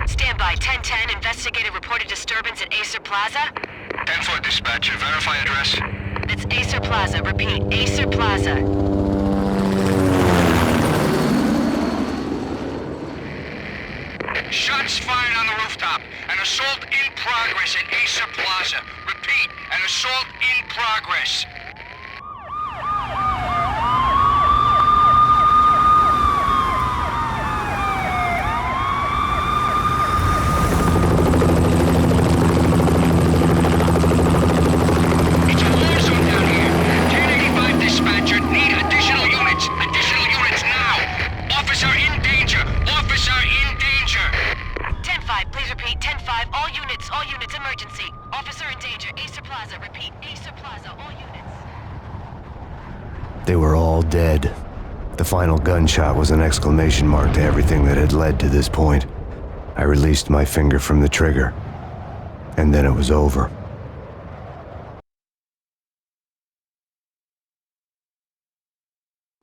Standby, 1010, investigated reported disturbance at Acer Plaza. 10-4 dispatcher, verify address. It's Acer Plaza, repeat, Acer Plaza. Shots fired on the rooftop. An assault in progress at Acer Plaza. Repeat, an assault in progress. All units, emergency. Officer in danger. Acer Plaza. Repeat. Acer Plaza. All units. They were all dead. The final gunshot was an exclamation mark to everything that had led to this point. I released my finger from the trigger, and then it was over.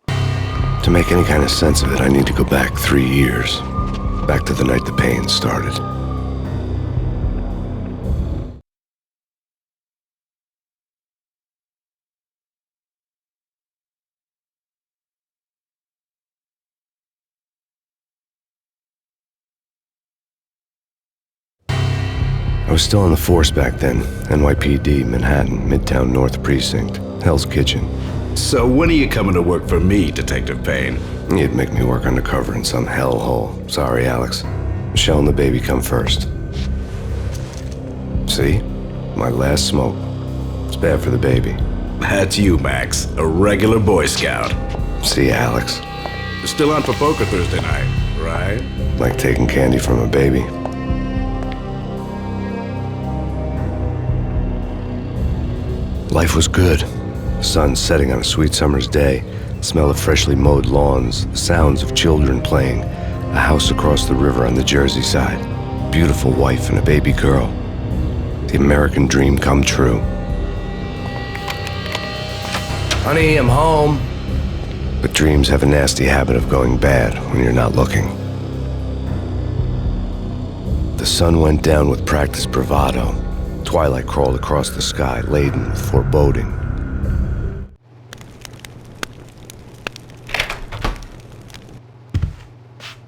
To make any kind of sense of it, I need to go back 3 years. Back to the night the pain started. I was still in the force back then. NYPD, Manhattan, Midtown North Precinct, Hell's Kitchen. So when are you coming to work for me, Detective Payne? You'd make me work undercover in some hellhole. Sorry, Alex. Michelle and the baby come first. See? My last smoke. It's bad for the baby. That's you, Max. A regular Boy Scout. See, Alex? Still on for poker Thursday night, right? Like taking candy from a baby. Life was good. The sun setting on a sweet summer's day, the smell of freshly mowed lawns, the sounds of children playing, a house across the river on the Jersey side, beautiful wife and a baby girl. The American dream come true. Honey, I'm home. But dreams have a nasty habit of going bad when you're not looking. The sun went down with practiced bravado. Twilight crawled across the sky, laden with foreboding.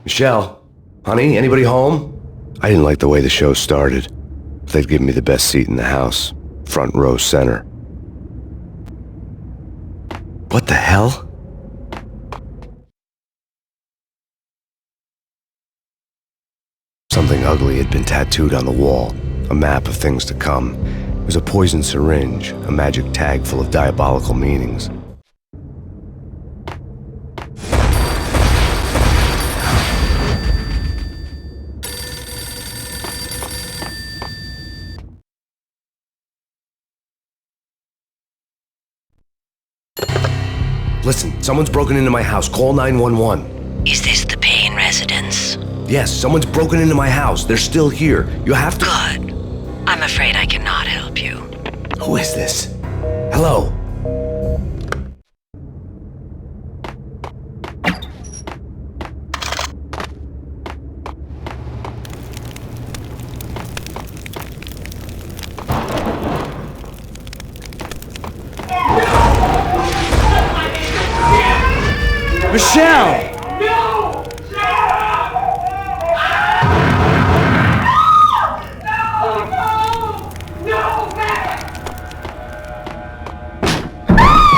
Michelle, honey, anybody home? I didn't like the way the show started. They'd given me the best seat in the house, front row center. What the hell? Something ugly had been tattooed on the wall. A map of things to come. It was a poison syringe, a magic tag full of diabolical meanings. Listen, someone's broken into my house. Call 911. Is this the Payne residence? Yes, someone's broken into my house. They're still here. You have to— Good. I'm afraid I cannot help you. Who is this? Hello? Michelle!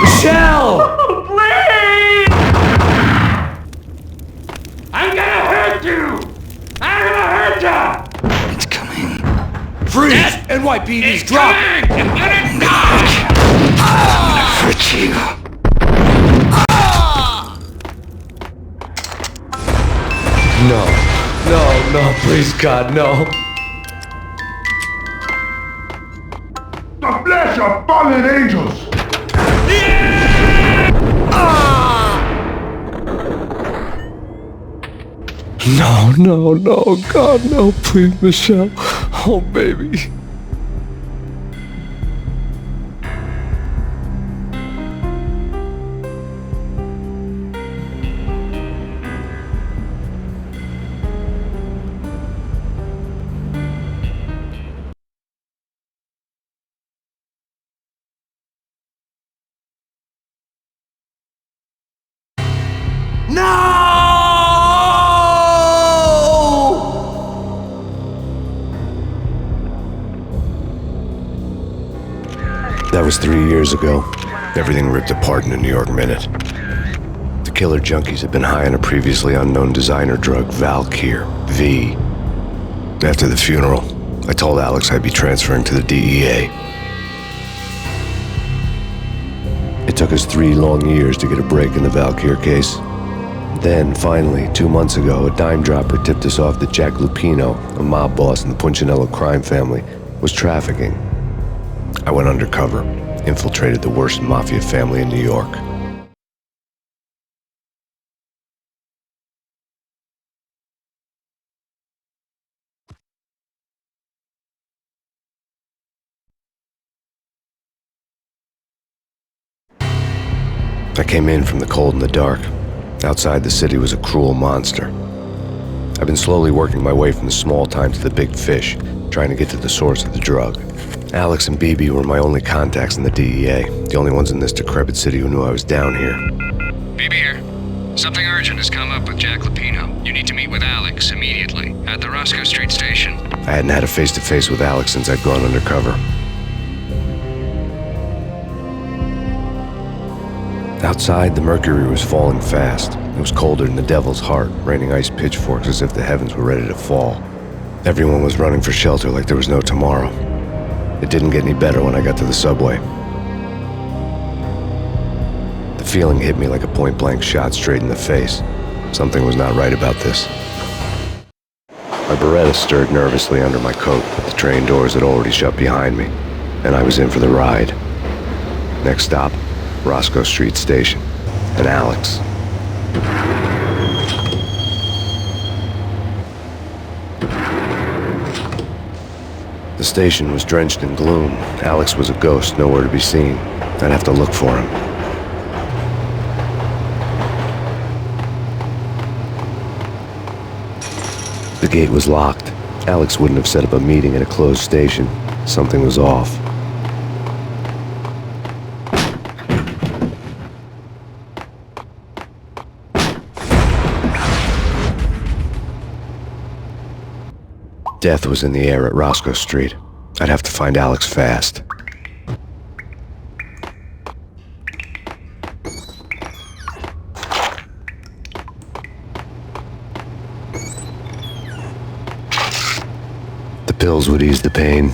Michelle! Please! I'm gonna hurt you! I'm gonna hurt you! It's coming. Freeze! NYPD's drop! You're gonna die! Hurt you. No, please God, no. The flesh of fallen angels! No, God, no, please, Michelle. Oh, baby. That was 3 years ago. Everything ripped apart in a New York minute. The killer junkies had been high on a previously unknown designer drug, Valkyr, V. After the funeral, I told Alex I'd be transferring to the DEA. It took us 3 long years to get a break in the Valkyr case. Then, finally, 2 months ago, a dime dropper tipped us off that Jack Lupino, a mob boss in the Punchinello crime family, was trafficking. I went undercover, infiltrated the worst mafia family in New York. I came in from the cold and the dark. Outside the city was a cruel monster. I've been slowly working my way from the small time to the big fish, trying to get to the source of the drug. Alex and BB were my only contacts in the DEA, the only ones in this decrepit city who knew I was down here. BB here. Something urgent has come up with Jack Lupino. You need to meet with Alex immediately at the Roscoe Street station. I hadn't had a face-to-face with Alex since I'd gone undercover. Outside, the mercury was falling fast. It was colder than the devil's heart, raining ice pitchforks as if the heavens were ready to fall. Everyone was running for shelter like there was no tomorrow. It didn't get any better when I got to the subway. The feeling hit me like a point-blank shot straight in the face. Something was not right about this. My Beretta stirred nervously under my coat, but the train doors had already shut behind me, and I was in for the ride. Next stop, Roscoe Street Station, and Alex. The station was drenched in gloom. Alex was a ghost, nowhere to be seen. I'd have to look for him. The gate was locked. Alex wouldn't have set up a meeting at a closed station. Something was off. Death was in the air at Roscoe Street. I'd have to find Alex fast. The pills would ease the pain.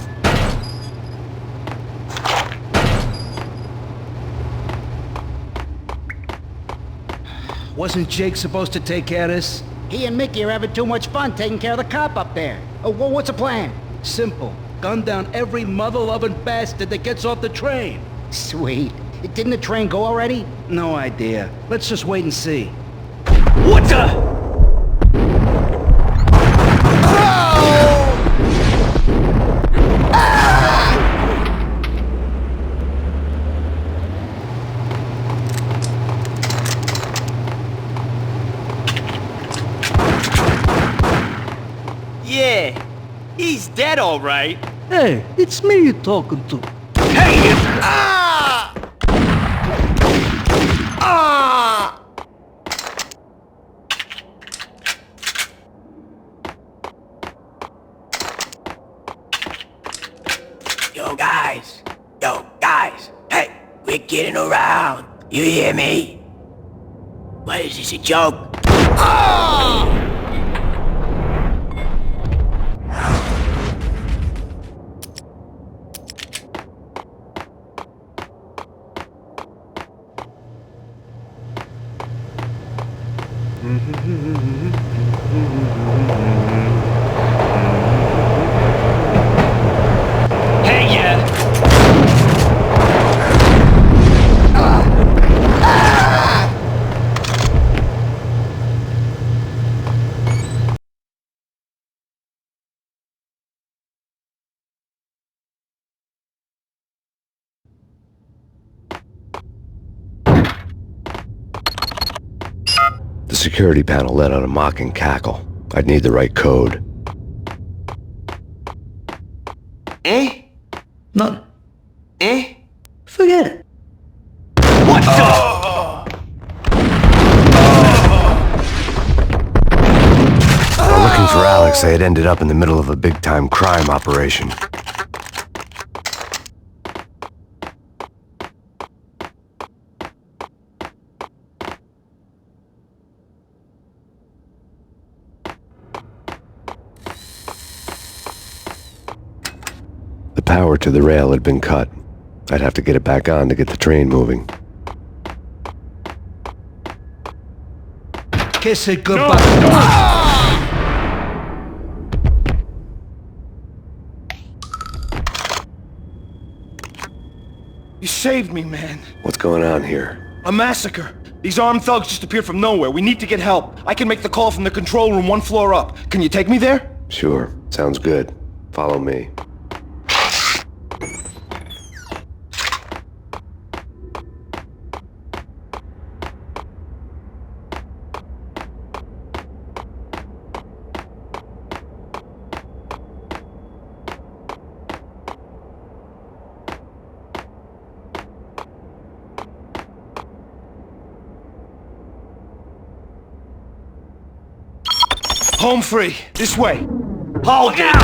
Wasn't Jake supposed to take care of this? He and Mickey are having too much fun taking care of the cop up there. Oh, well, what's the plan? Simple. Gun down every mother-loving bastard that gets off the train. Sweet. Didn't the train go already? No idea. Let's just wait and see. What the? Yeah, he's dead all right. Hey, it's me you're talking to. Hey! Ah! Ah! kidding around. You hear me? What is this, a joke? Hey, yeah! The security panel let out a mocking cackle. I'd need the right code. Eh? None. Eh? Forget it. What the? While looking for Alex, they had ended up in the middle of a big-time crime operation. The power to the rail had been cut. I'd have to get it back on to get the train moving. Kiss it goodbye. You saved me, man. What's going on here? A massacre. These armed thugs just appeared from nowhere. We need to get help. I can make the call from the control room 1 floor up. Can you take me there? Sure. Sounds good. Follow me. Home free. This way. Hold it!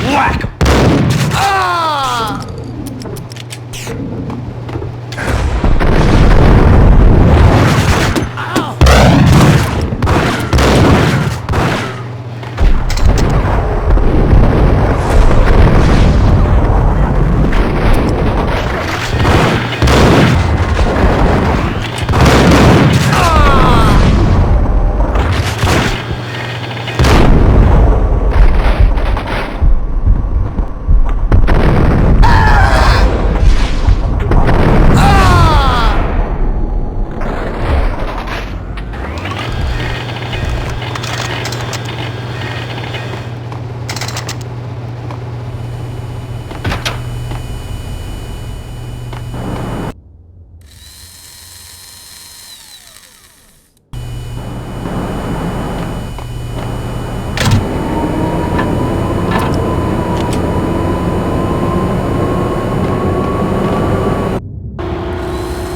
Whack!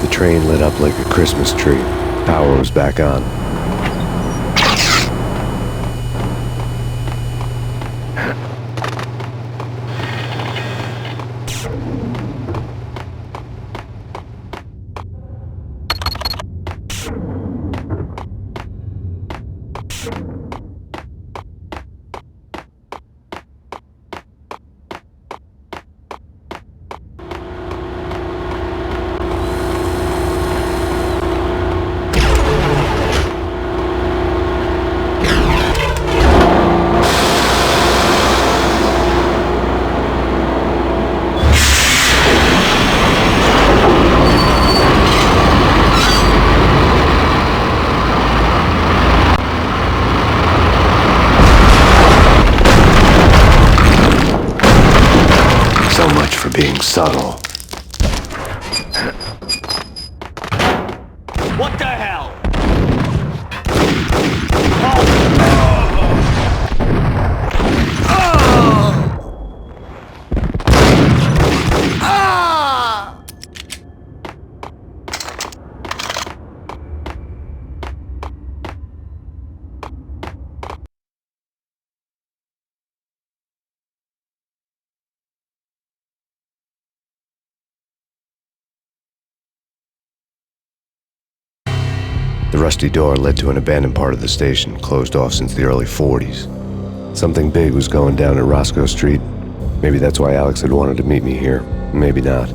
The train lit up like a Christmas tree. Power was back on. Being subtle. What the hell? The rusty door led to an abandoned part of the station, closed off since the early 40s. Something big was going down at Roscoe Street. Maybe that's why Alex had wanted to meet me here. Maybe not.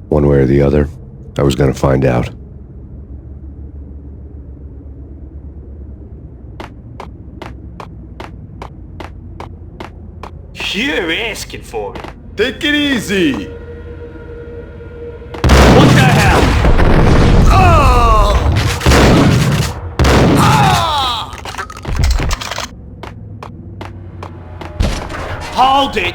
One way or the other, I was gonna find out. You're asking for it. Take it easy! What the hell? Hold it!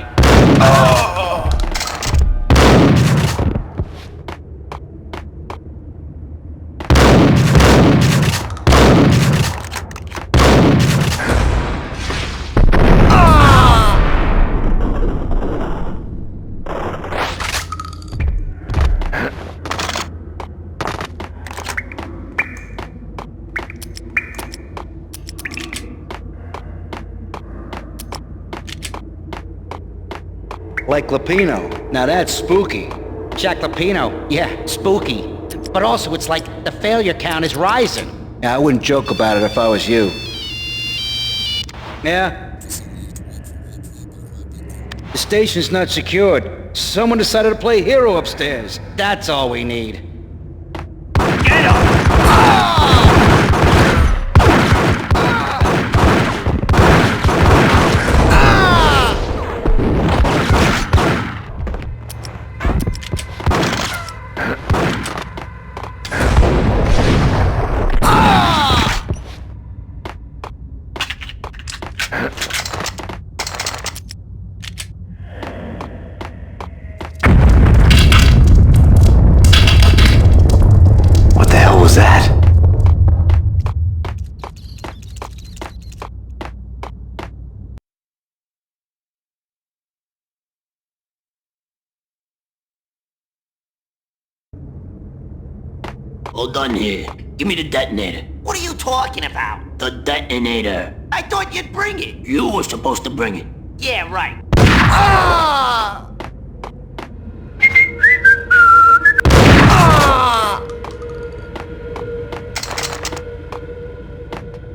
Like Lapino. Now that's spooky. Jack Lapino, yeah, spooky. But also, it's like the failure count is rising. Yeah, I wouldn't joke about it if I was you. Yeah? The station's not secured. Someone decided to play hero upstairs. That's all we need. Get him! What the hell was that? Hold on here. Give me the detonator. What are you talking about? The detonator. I thought you'd bring it. You were supposed to bring it. Yeah, right.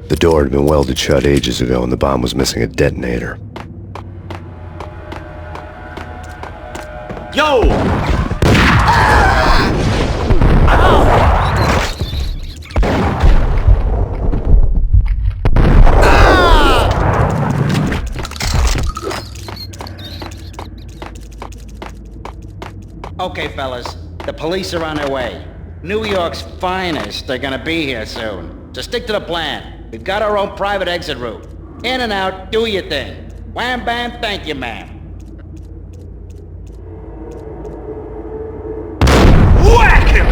The door had been welded shut ages ago and the bomb was missing a detonator. Yo! Okay, fellas, the police are on their way. New York's finest, they're gonna be here soon. So stick to the plan. We've got our own private exit route. In and out, do your thing. Wham bam, thank you, ma'am. Whack him!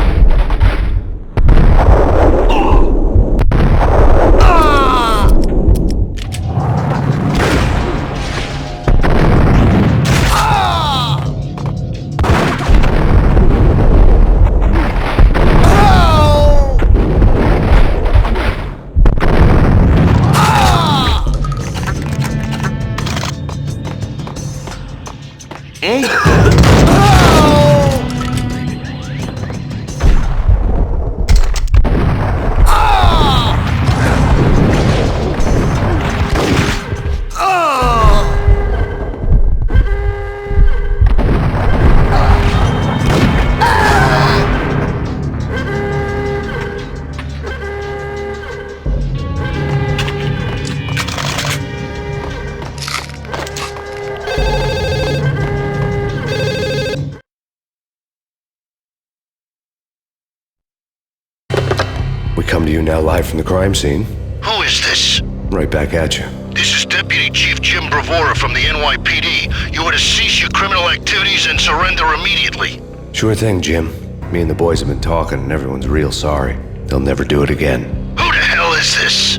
We come to you now live from the crime scene. Who is this? Right back at you. This is Deputy Chief Jim Bravura from the NYPD. You are to cease your criminal activities and surrender immediately. Sure thing, Jim. Me and the boys have been talking and everyone's real sorry. They'll never do it again. Who the hell is this?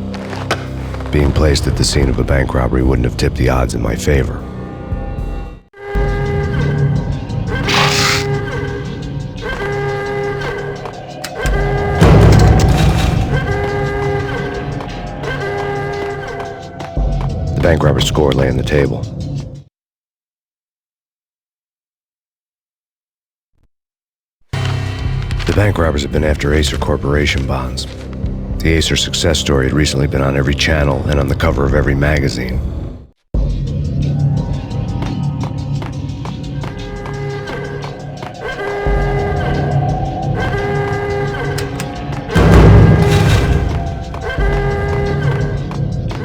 Being placed at the scene of a bank robbery wouldn't have tipped the odds in my favor. The bank robber's score lay on the table. The bank robbers had been after Acer Corporation bonds. The Acer success story had recently been on every channel and on the cover of every magazine.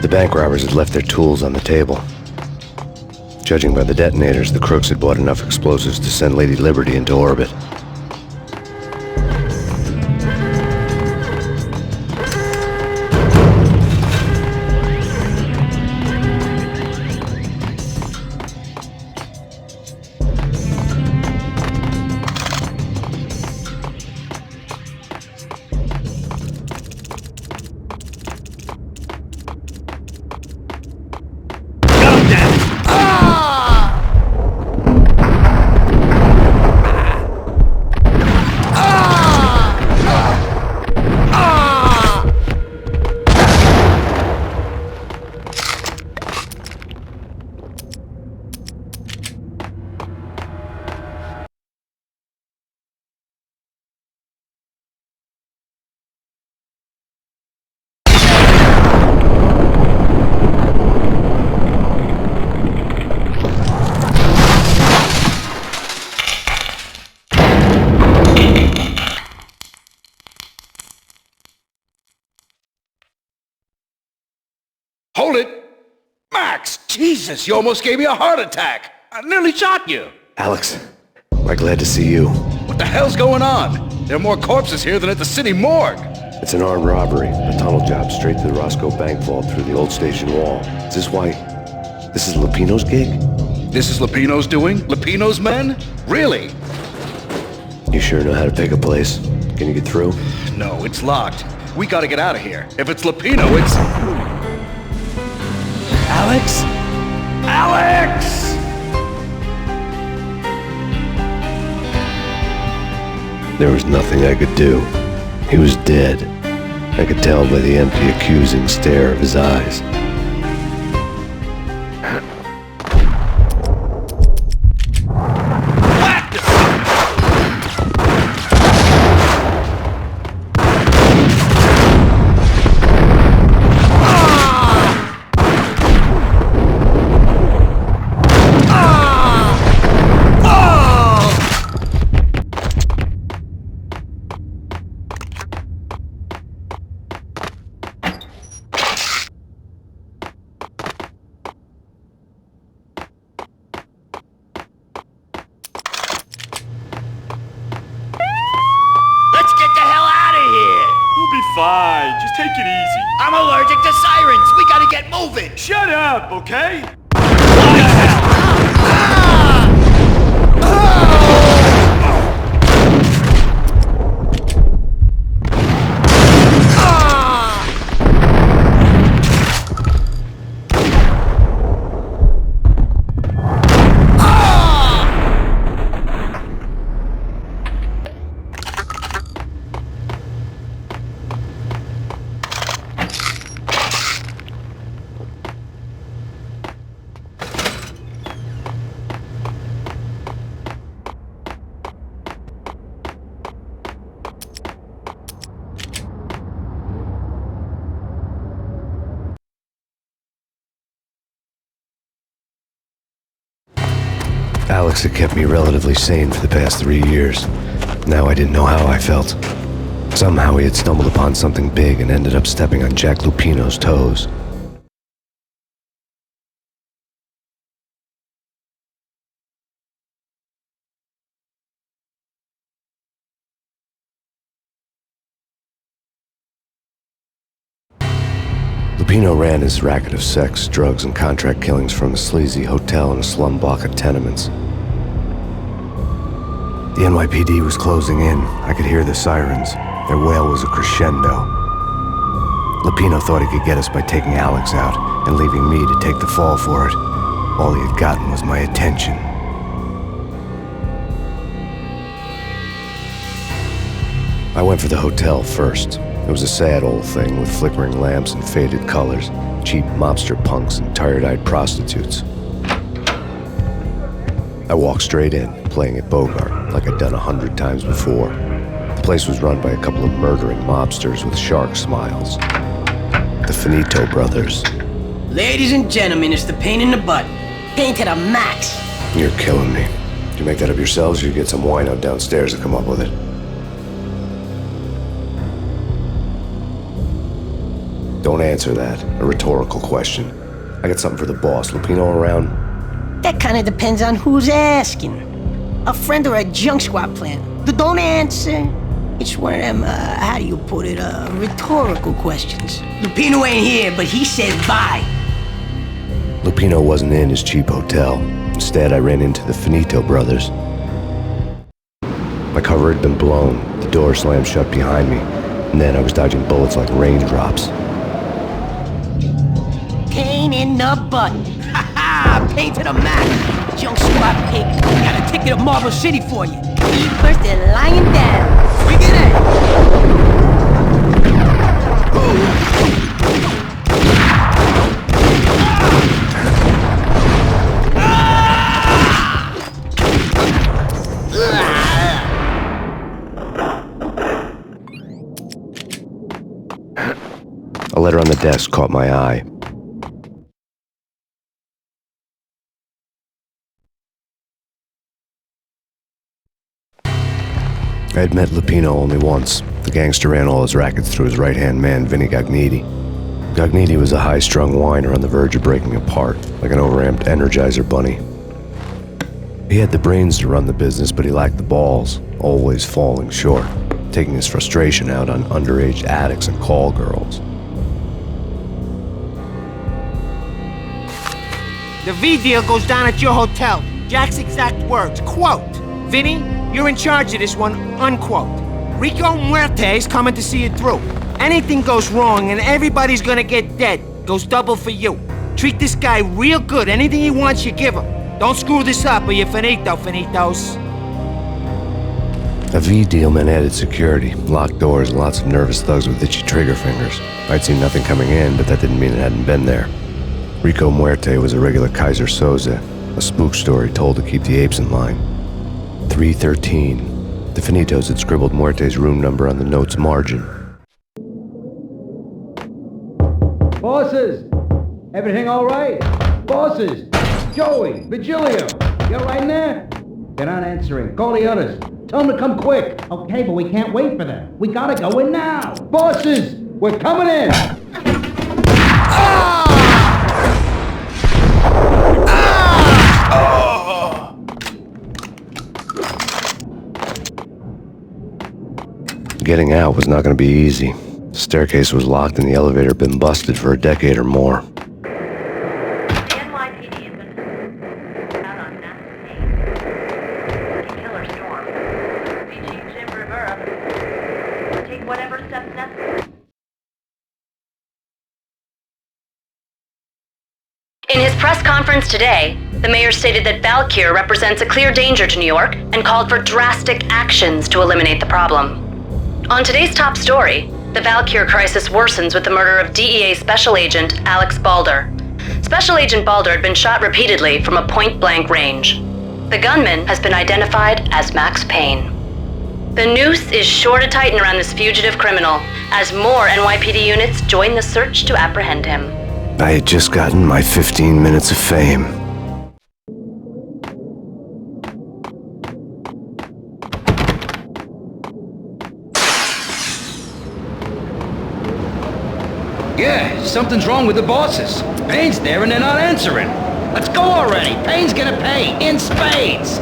The bank robbers had left their tools on the table. Judging by the detonators, the crooks had bought enough explosives to send Lady Liberty into orbit. Hold it! Max! Jesus, you almost gave me a heart attack! I nearly shot you! Alex, we're glad to see you. What the hell's going on? There are more corpses here than at the city morgue! It's an armed robbery, a tunnel job straight to the Roscoe Bank vault through the old station wall. Is this why... this is Lupino's gig? This is Lupino's doing? Lupino's men? Really? You sure know how to pick a place. Can you get through? No, it's locked. We gotta get out of here. If it's Lupino, it's... Alex? Alex! There was nothing I could do. He was dead. I could tell by the empty, accusing stare of his eyes. Fine, just take it easy. I'm allergic to sirens. We gotta get moving. Shut up, okay? What the hell? Alex had kept me relatively sane for the past 3 years. Now I didn't know how I felt. Somehow he had stumbled upon something big and ended up stepping on Jack Lupino's toes. Lupino ran his racket of sex, drugs, and contract killings from a sleazy hotel in a slum block of tenements. The NYPD was closing in. I could hear the sirens. Their wail was a crescendo. Lupino thought he could get us by taking Alex out and leaving me to take the fall for it. All he had gotten was my attention. I went for the hotel first. It was a sad old thing with flickering lamps and faded colors, cheap mobster punks and tired-eyed prostitutes. I walked straight in, playing at Bogart like I'd done 100 times before. The place was run by a couple of murdering mobsters with shark smiles. The Finito brothers. Ladies and gentlemen, it's the pain in the butt. Pain to the max. You're killing me. Did you make that up yourselves, or you get some wino downstairs to come up with it? Don't answer that. A rhetorical question. I got something for the boss. Lupino around? That kind of depends on who's asking. A friend or a junk squad plan. Don't answer. It's one of them, how do you put it, rhetorical questions. Lupino ain't here, but he says bye. Lupino wasn't in his cheap hotel. Instead, I ran into the Finito brothers. My cover had been blown. The door slammed shut behind me. And then I was dodging bullets like raindrops. Pain in the butt. Ha ha! Pain to the max. Junk squad pig. Got a ticket to Marble City for you. Eat first and lying down. Bring it in. A letter on the desk caught my eye. I had met Lupino only once. The gangster ran all his rackets through his right-hand man, Vinny Gagniti. Gagniti was a high-strung whiner on the verge of breaking apart, like an overamped Energizer bunny. He had the brains to run the business, but he lacked the balls, always falling short, taking his frustration out on underage addicts and call girls. The V deal goes down at your hotel. Jack's exact words, quote, "Vinny, you're in charge of this one," unquote. Rico Muerte's coming to see it through. Anything goes wrong and everybody's gonna get dead. Goes double for you. Treat this guy real good. Anything he wants, you give him. Don't screw this up or you're finito, finitos. A V deal meant added security, locked doors, and lots of nervous thugs with itchy trigger fingers. I'd seen nothing coming in, but that didn't mean it hadn't been there. Rico Muerte was a regular Kaiser Soze, a spook story told to keep the apes in line. 313. The Finitos had scribbled Muerte's room number on the note's margin. Bosses! Everything all right? Bosses! Joey! Vigilio! You all right in there? They're not answering. Call the others. Tell them to come quick. Okay, but we can't wait for them. We gotta go in now. Bosses! We're coming in! Getting out was not going to be easy. The staircase was locked and the elevator had been busted for a decade or more. The NYPD has been out on massive PAYNE. Killer storm. Be Chief Jim Rivera. Take whatever steps necessary. In his press conference today, the mayor stated that Valkyr represents a clear danger to New York and called for drastic actions to eliminate the problem. On today's top story, the Valkyr crisis worsens with the murder of DEA Special Agent Alex Balder. Special Agent Balder had been shot repeatedly from a point-blank range. The gunman has been identified as Max Payne. The noose is sure to tighten around this fugitive criminal as more NYPD units join the search to apprehend him. I had just gotten my 15 minutes of fame. Yeah, something's wrong with the bosses. Payne's there and they're not answering. Let's go already. Payne's gonna pay in spades.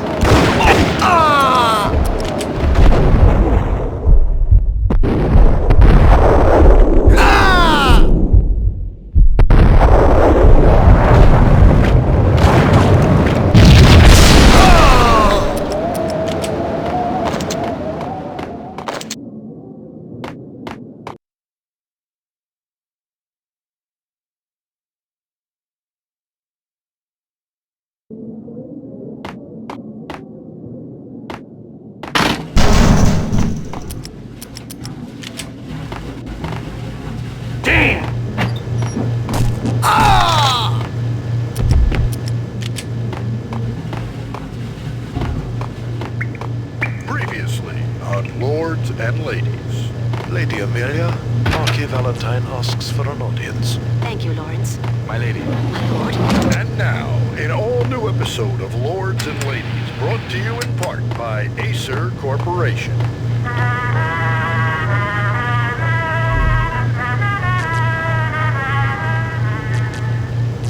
and ladies. Lady Amelia, Marquis Valentine asks for an audience. Thank you, Lawrence. My lady. My lord. And now, an all-new episode of Lords and Ladies, brought to you in part by Acer Corporation.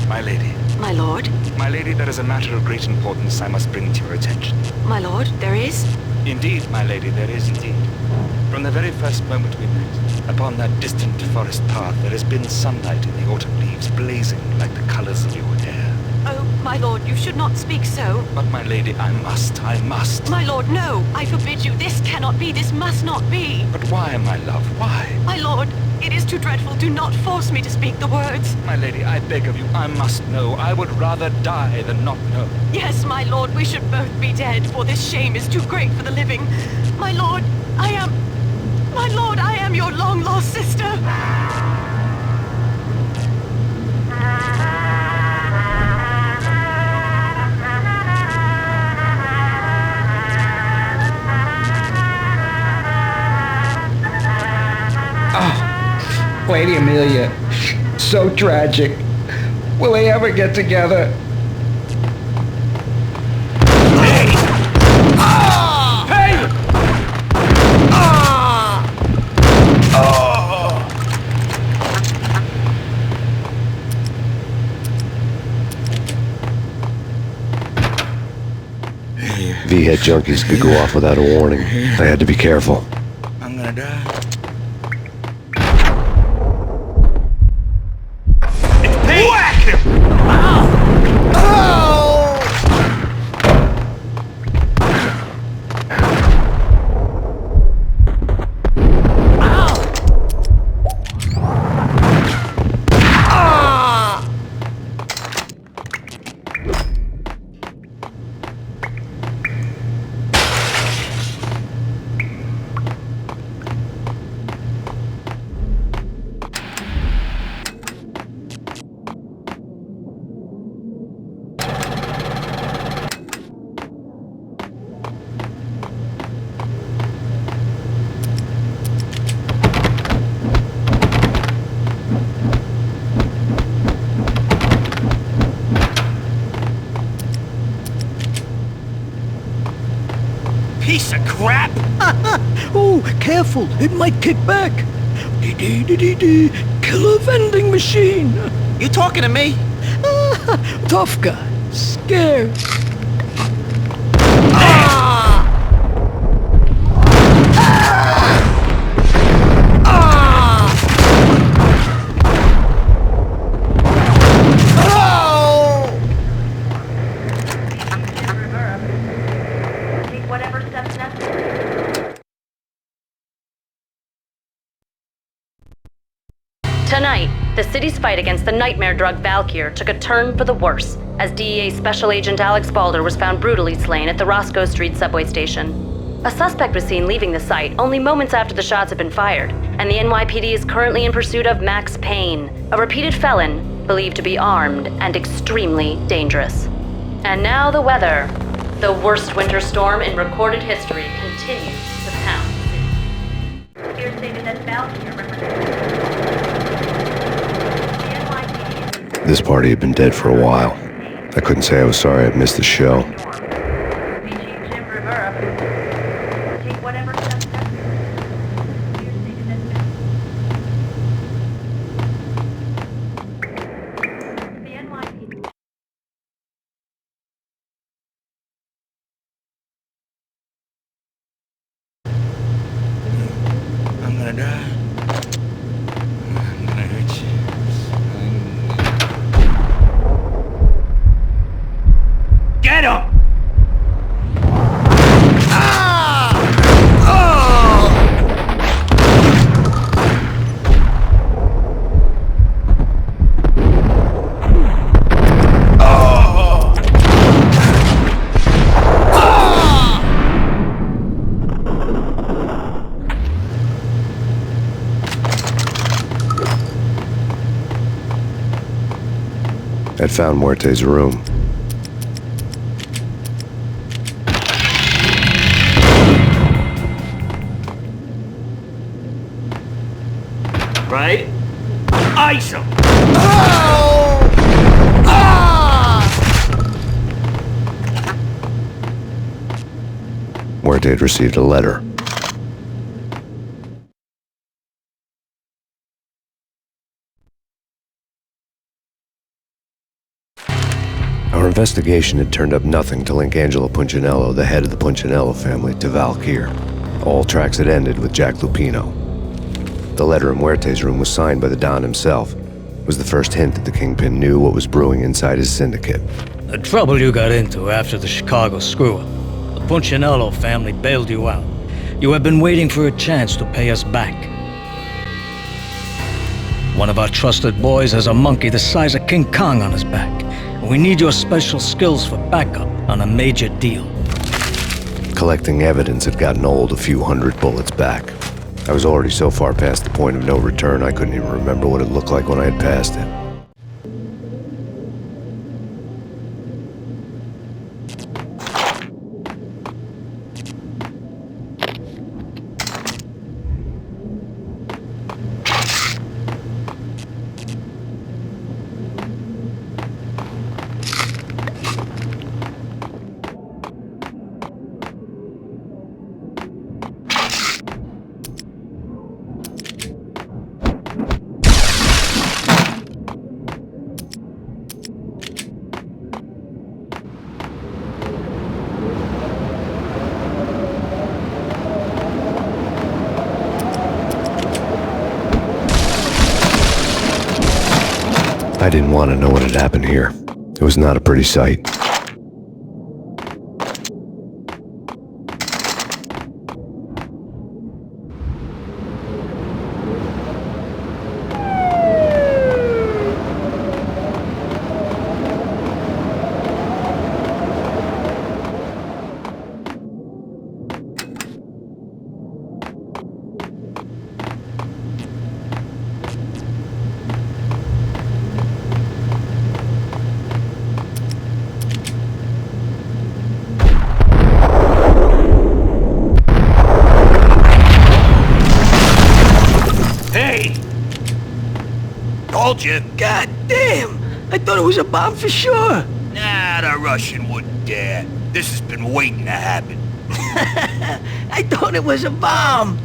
My lady. My lord. My lady, there is a matter of great importance I must bring to your attention. My lord, there is? Indeed, my lady, there is indeed. From the very first moment we met, upon that distant forest path, there has been sunlight in the autumn leaves blazing like the colors of your hair. Oh, my lord, you should not speak so. But my lady, I must. My lord, no! I forbid you. This cannot be. This must not be. But why, my love, why? My lord, it is too dreadful. Do not force me to speak the words. My lady, I beg of you, I must know. I would rather die than not know. Yes, my lord, we should both be dead, for this shame is too great for the living. My lord, I am your long-lost sister. Lady Amelia, so tragic. Will they ever get together? Hey! V-head junkies could go off without a warning. I had to be careful. I'm gonna die. Whack him! Piece of crap! Oh, careful, it might kick back. Killer vending machine. You talking to me? Tough guy, scared. Tonight, the city's fight against the nightmare drug Valkyr took a turn for the worse as DEA Special Agent Alex Balder was found brutally slain at the Roscoe Street subway station. A suspect was seen leaving the site only moments after the shots had been fired, and the NYPD is currently in pursuit of Max Payne, a repeated felon believed to be armed and extremely dangerous. And now the weather. The worst winter storm in recorded history continues to pound the city. Here stated that Valkyr represents This party had been dead for a while. I couldn't say I was sorry I'd missed the show. I'm gonna die. I'm gonna hurt you. Get him! I'd found Muerte's room. right? Ice him! Muerte had received a letter. Our investigation had turned up nothing to link Angelo Punchinello, the head of the Punchinello family, to Valkyr. All tracks had ended with Jack Lupino. The letter in Muerte's room was signed by the Don himself. It was the first hint that the Kingpin knew what was brewing inside his syndicate. The trouble you got into after the Chicago screw-up. The Punchinello family bailed you out. You have been waiting for a chance to pay us back. One of our trusted boys has a monkey the size of King Kong on his back. We need your special skills for backup on a major deal. Collecting evidence had gotten old a few hundred bullets back. I was already so far past the point of no return I couldn't even remember what it looked like when I had passed it. I didn't want to know what had happened here. It was not a pretty sight. Told you. God damn! I thought it was a bomb for sure. Nah, the Russian wouldn't dare. This has been waiting to happen. I thought it was a bomb.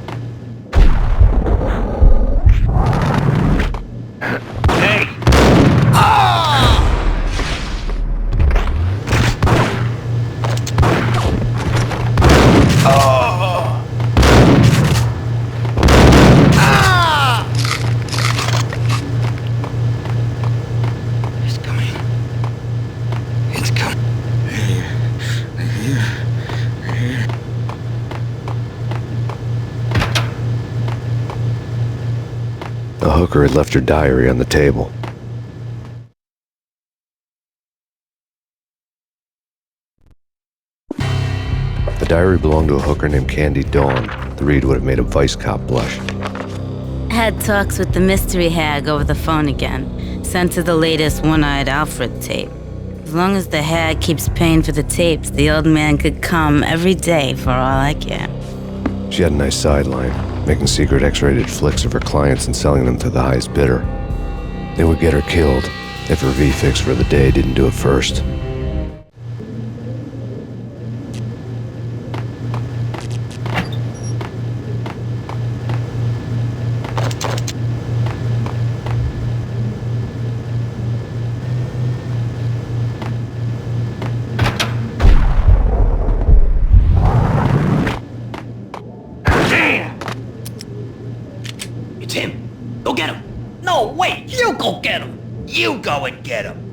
Hey! The hooker had left her diary on the table. The diary belonged to a hooker named Candy Dawn. The read would have made a vice cop blush. Had talks with the mystery hag over the phone again. Sent her the latest One-Eyed Alfred tape. As long as the hag keeps paying for the tapes, the old man could come every day for all I care. She had a nice sideline, making secret X-rated flicks of her clients and selling them to the highest bidder. They would get her killed if her V-fix for the day didn't do it first. It's him. Go get him. No, wait. You go get him. You go and get him.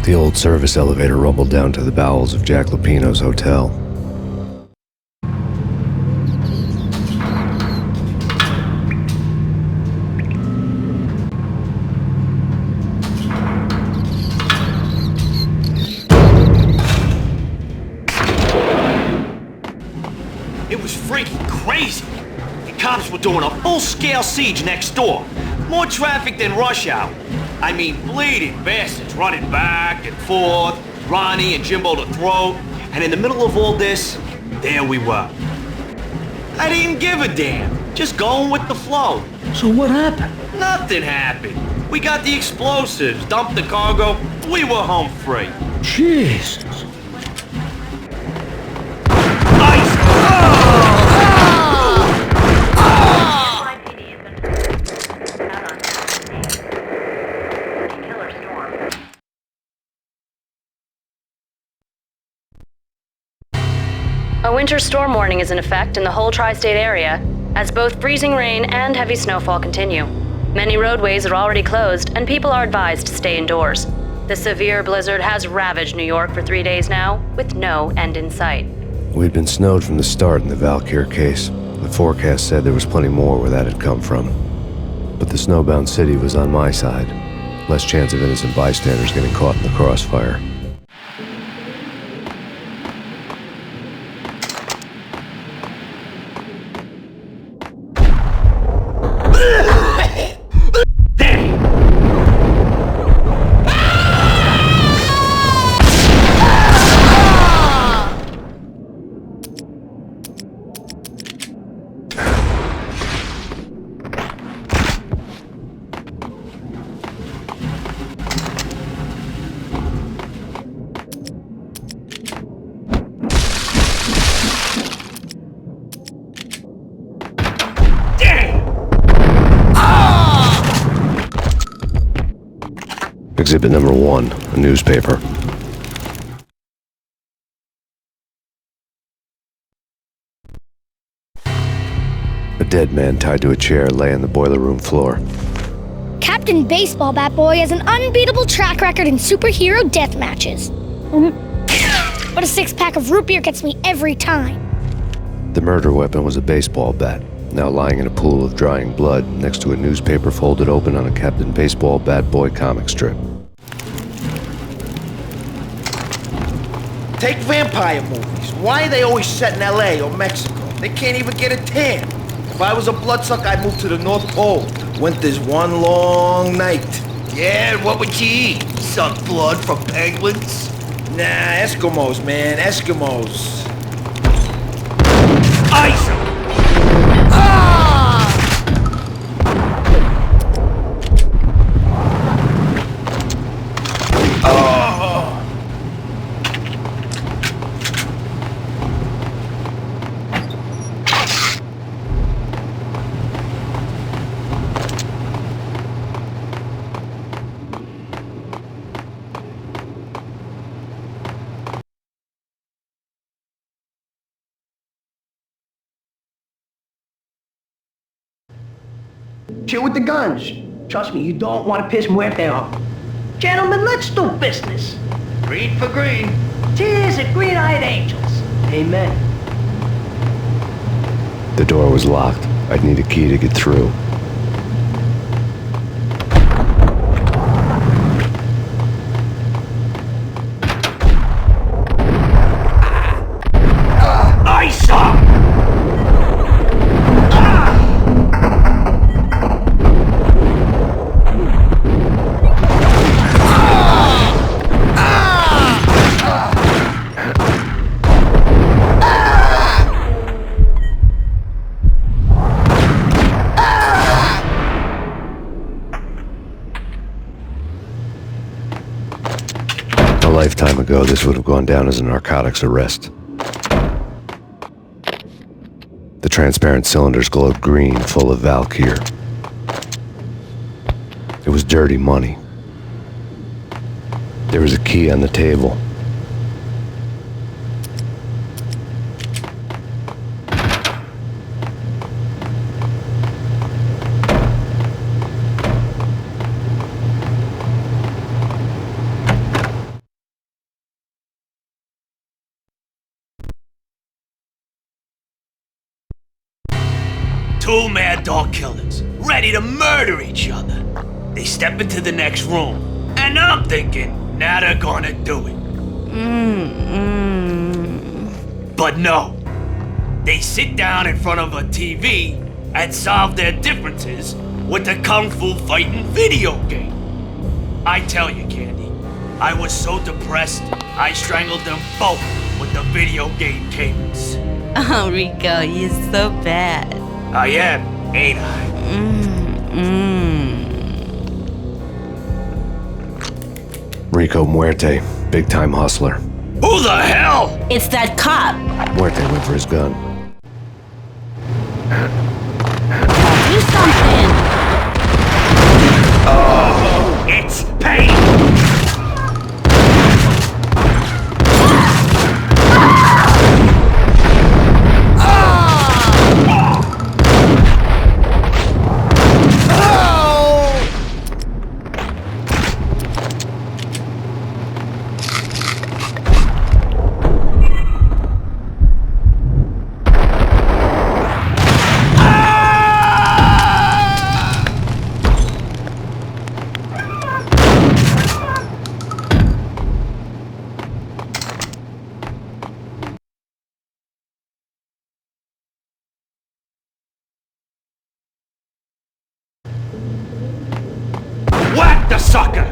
The old service elevator rumbled down to the bowels of Jack Lupino's hotel. crazy. The cops were doing a full-scale siege next door. More traffic than rush hour. I mean, bleeding bastards running back and forth, Ronnie and Jimbo to throat. And in the middle of all this, there we were. I didn't give a damn. Just going with the flow. So what happened? Nothing happened. We got the explosives, dumped the cargo, we were home free. Jesus. A winter storm warning is in effect in the whole tri-state area, as both freezing rain and heavy snowfall continue. Many roadways are already closed, and people are advised to stay indoors. The severe blizzard has ravaged New York for 3 days now, with no end in sight. We'd been snowed from the start in the Valkyr case. The forecast said there was plenty more where that had come from. But the snowbound city was on my side. Less chance of innocent bystanders getting caught in the crossfire. Exhibit number 1, a newspaper. A dead man tied to a chair lay on the boiler room floor. Captain Baseball Bat Boy has an unbeatable track record in superhero death matches. But a 6-pack of root beer gets me every time. The murder weapon was a baseball bat, now lying in a pool of drying blood next to a newspaper folded open on a Captain Baseball Bat Boy comic strip. Take vampire movies. Why are they always set in LA or Mexico? They can't even get a tan. If I was a bloodsucker, I'd move to the North Pole. Winter's one long night. Yeah, and what would you eat? Suck blood from penguins? Nah, Eskimos, man, Eskimos. Ice 'em! Chill with the guns. Trust me, you don't want to piss Muerte off. Gentlemen, let's do business. Green for green. Cheers at green-eyed angels. Amen. The door was locked. I'd need a key to get through. Ice 'em! A lifetime ago, this would have gone down as a narcotics arrest. The transparent cylinders glowed green, full of Valkyr. It was dirty money. There was a key on the table. Two mad dog killers, ready to murder each other. They step into the next room, and I'm thinking, now they're gonna do it. But no. They sit down in front of a TV and solve their differences with the kung fu fighting video game. I tell you, Candy, I was so depressed, I strangled them both with the video game cables. Oh, Rico, you're so bad. I am, ain't I? Rico Muerte, big-time hustler. Who the hell? It's that cop. Muerte went for his gun. Do something. Oh, it's PAYNE! Whack the sucker!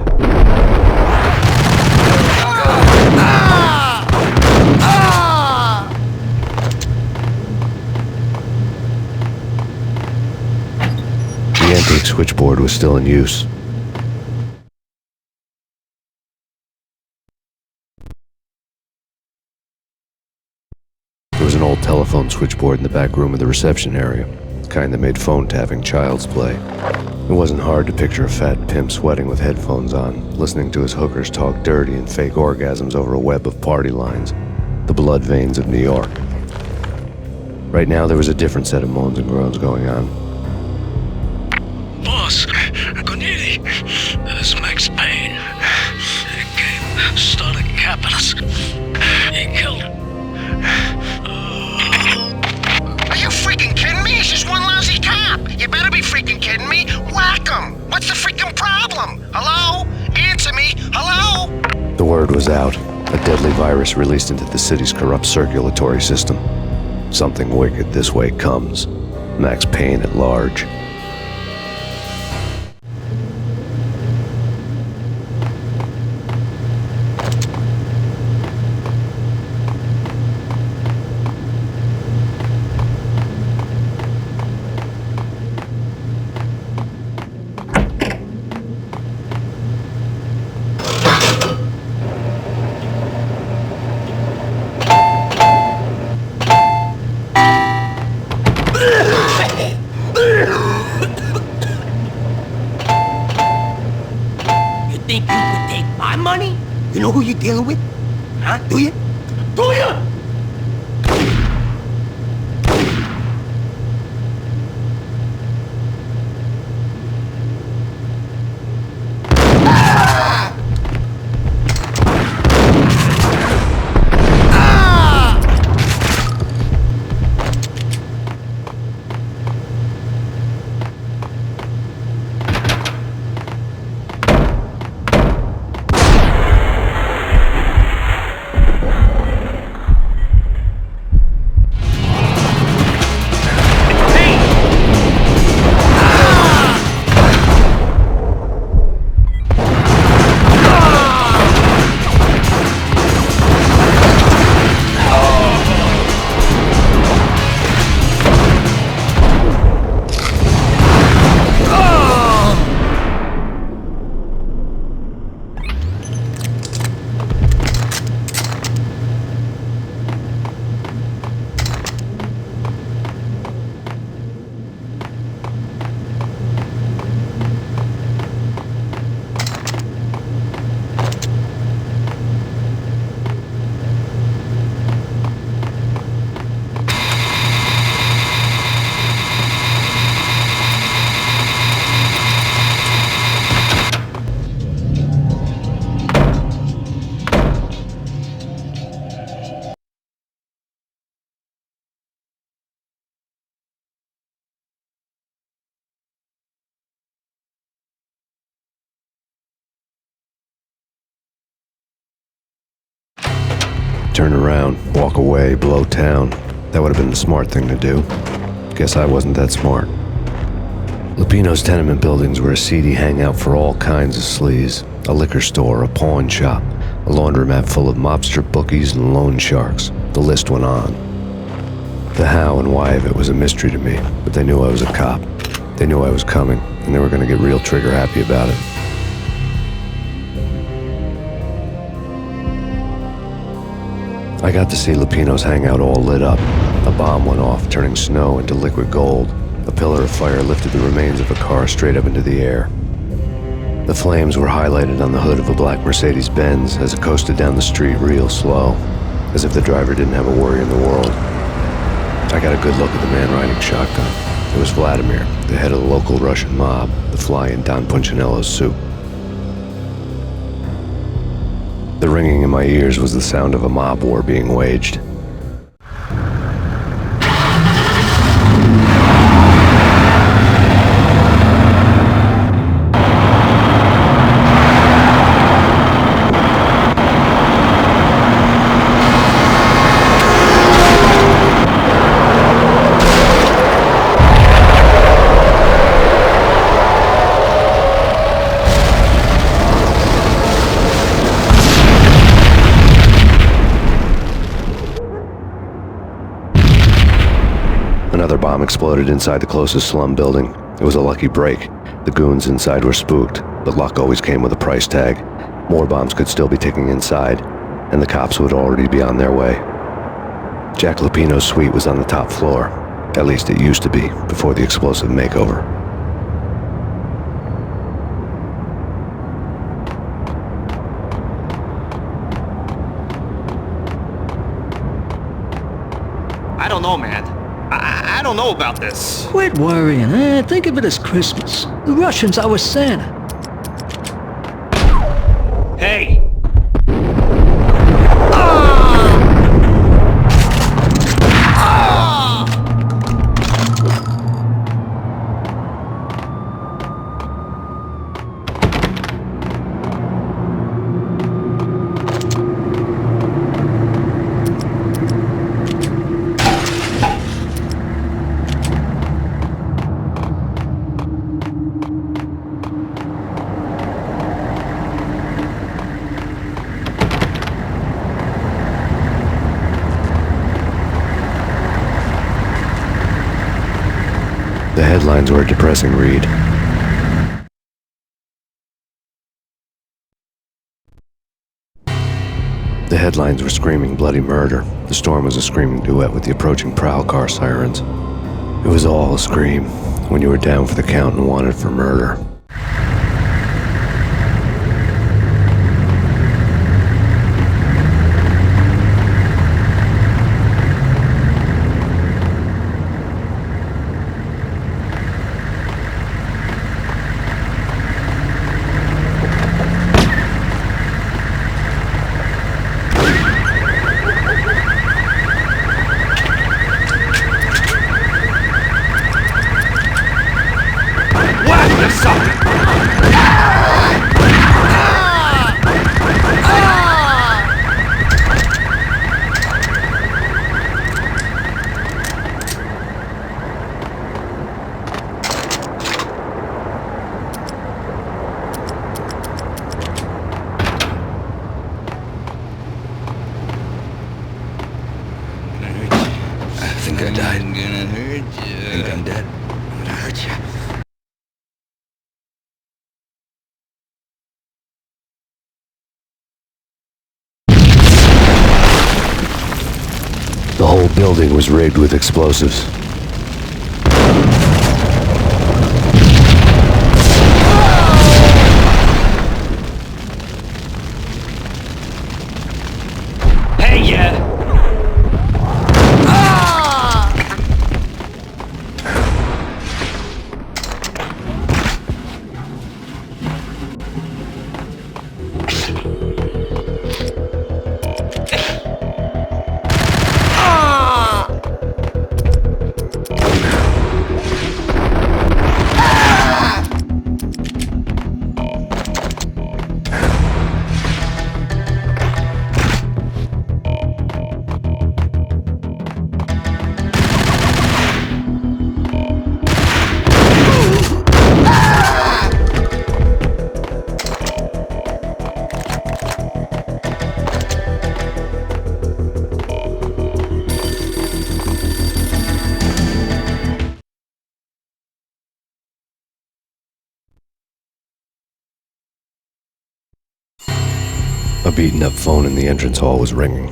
The antique switchboard was still in use. There was an old telephone switchboard in the back room of the reception area, the kind that made phone tapping child's play. It wasn't hard to picture a fat pimp sweating with headphones on, listening to his hookers talk dirty and fake orgasms over a web of party lines, the blood veins of New York. Right now, there was a different set of moans and groans going on. Boss, Corneli, this is Max Payne. He came, started capping us. He killed him. Are you freaking kidding me? He's just one lousy cop. You better be freaking kidding me. Whack him. What's the freaking problem? Hello? Answer me. Hello? The word was out. A deadly virus released into the city's corrupt circulatory system. Something wicked this way comes. Max Payne at large. Think you could take my money? You know who you're dealing with? Huh? Do you? Do you? Turn around, walk away, blow town. That would have been the smart thing to do. Guess I wasn't that smart. Lupino's tenement buildings were a seedy hangout for all kinds of sleaze. A liquor store, a pawn shop, a laundromat full of mobster bookies and loan sharks. The list went on. The how and why of it was a mystery to me, but they knew I was a cop. They knew I was coming, and they were going to get real trigger happy about it. I got to see Lupino's hangout all lit up. A bomb went off, turning snow into liquid gold. A pillar of fire lifted the remains of a car straight up into the air. The flames were highlighted on the hood of a black Mercedes-Benz as it coasted down the street real slow, as if the driver didn't have a worry in the world. I got a good look at the man riding shotgun. It was Vladimir, the head of the local Russian mob, the fly in Don Punchinello's soup. The ringing in my ears was the sound of a mob war being waged. Another bomb exploded inside the closest slum building. It was a lucky break. The goons inside were spooked, but luck always came with a price tag. More bombs could still be ticking inside, and the cops would already be on their way. Jack Lupino's suite was on the top floor. At least it used to be, before the explosive makeover. I don't know, man. I don't know about this. Quit worrying, Think of it as Christmas. The Russians are with Santa. Hey! The headlines were a depressing read. The headlines were screaming bloody murder. The storm was a screaming duet with the approaching prowl car sirens. It was all a scream when you were down for the count and wanted for murder. I think I died. I'm gonna hurt you. I think I'm dead. I'm gonna hurt you. The whole building was rigged with explosives. Hey, yeah! A beaten-up phone in the entrance hall was ringing.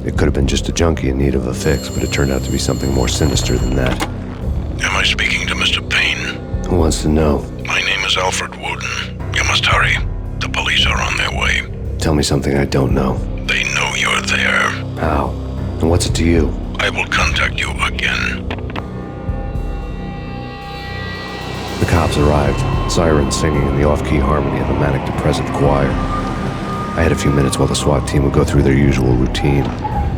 It could have been just a junkie in need of a fix, but it turned out to be something more sinister than that. Am I speaking to Mr. Payne? Who wants to know? My name is Alfred Wooden. You must hurry. The police are on their way. Tell me something I don't know. They know you're there. How? And what's it to you? I will contact you again. The cops arrived, sirens singing in the off-key harmony of a manic-depressive choir. I had a few minutes while the SWAT team would go through their usual routine.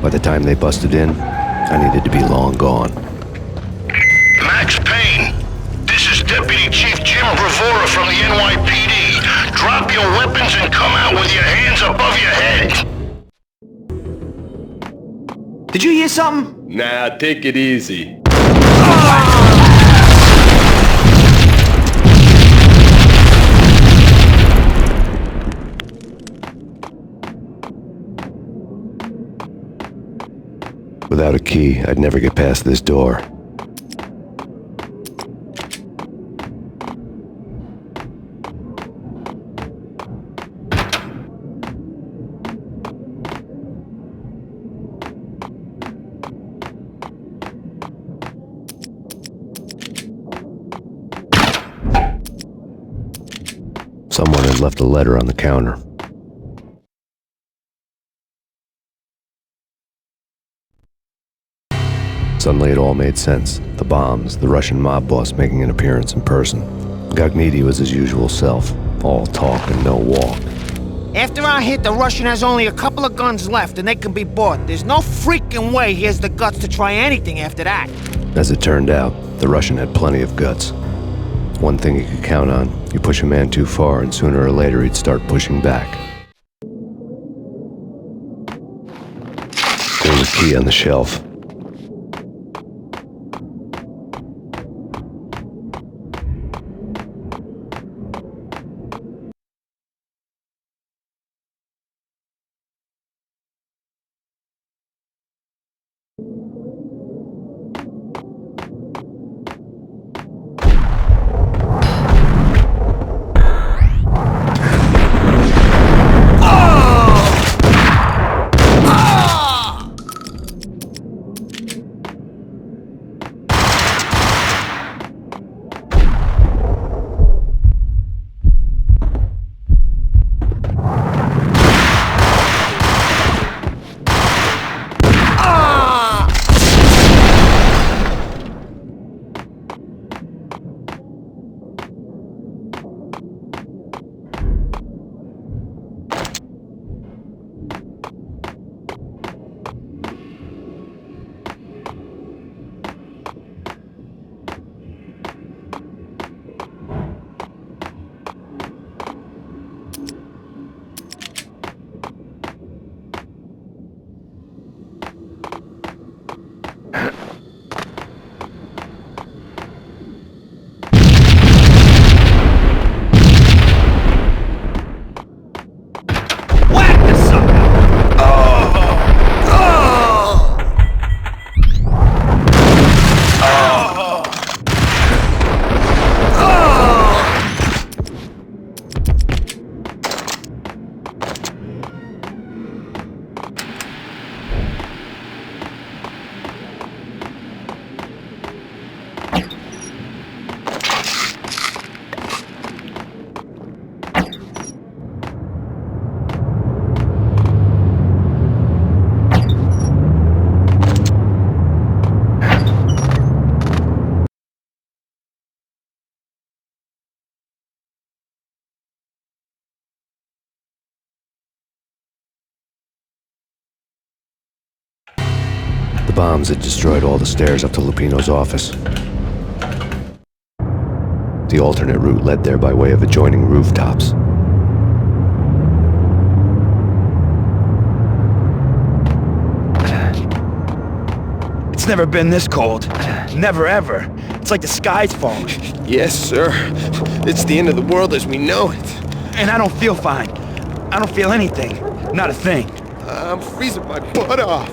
By the time they busted in, I needed to be long gone. Max Payne, this is Deputy Chief Jim Bravura from the NYPD. Drop your weapons and come out with your hands above your head. Did you hear something? Nah, take it easy. Without a key, I'd never get past this door. Someone had left a letter on the counter. Suddenly it all made sense. The bombs, the Russian mob boss making an appearance in person. Gognitti was his usual self, all talk and no walk. After our hit, the Russian has only a couple of guns left and they can be bought. There's no freaking way he has the guts to try anything after that. As it turned out, the Russian had plenty of guts. One thing you could count on, you push a man too far and sooner or later he'd start pushing back. There was a key on the shelf. The bombs had destroyed all the stairs up to Lupino's office. The alternate route led there by way of adjoining rooftops. It's never been this cold. Never ever. It's like the sky's falling. Yes, sir. It's the end of the world as we know it. And I don't feel fine. I don't feel anything. Not a thing. I'm freezing my butt off.